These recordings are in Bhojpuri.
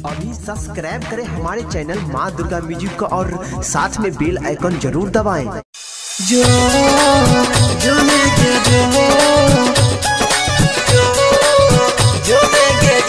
अभी सब्सक्राइब करें हमारे चैनल माँ दुर्गा म्यूजिक को और साथ में बेल आइकन जरूर दबाएं। जो जो लेके जो लेके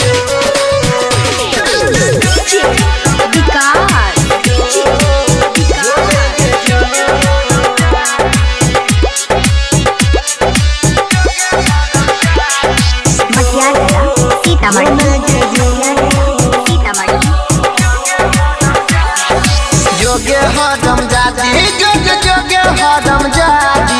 जोगे हरम जादी जोगे हरम जादी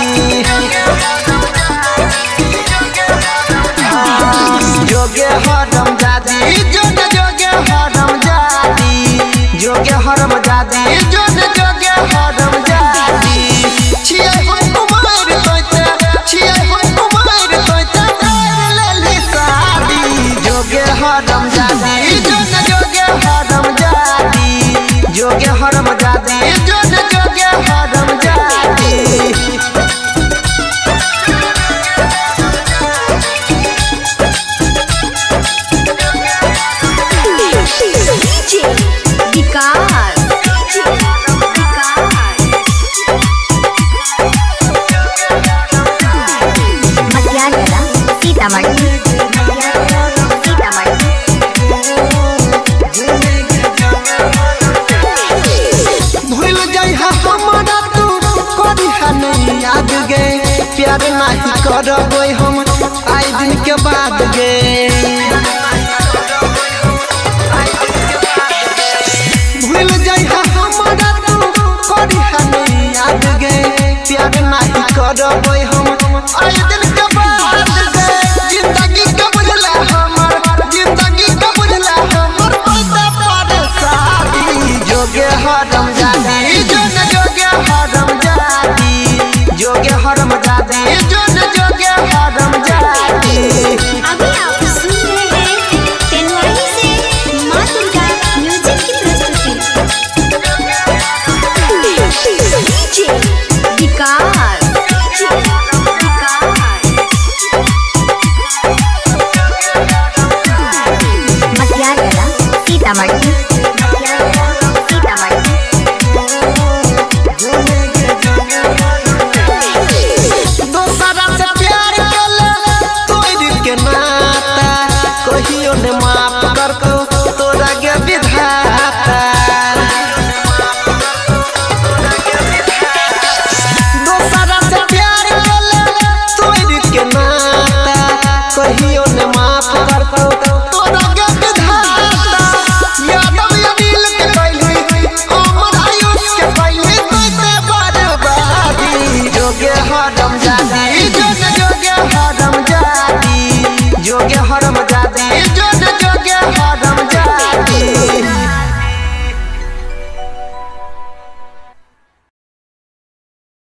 जोगे हरम जादी जोगे हरम जादी जोगे हरम जादी जोगे हरम जादी छिए हो कुमार तोते छिए हो कुमार तोते ले ले सादी जोगे हरम जादी जोगे हरम जादी जोगे हरम जादी जोगे हरम जादी प्यार नहीं करबे हम आई दिन के बाद गे भूल जाइहा हमरा तू करिहा नहीं याद गे प्यार नहीं करबे हम आई दिन के बाद गे जिंदगी का बुझला हमर जिंदगी का बुझला हमर पैसा पर सादी जोगे हरम जादी जोगे हरम जादी जोगे हरम जादी जोगे हरम जादी। अभी आप सुन रहे हैं तेनवाही से माँ दुर्गा म्यूजिक की प्रस्तुति। डीजे विकास मटियागला सीतामढ़ी माफ कर को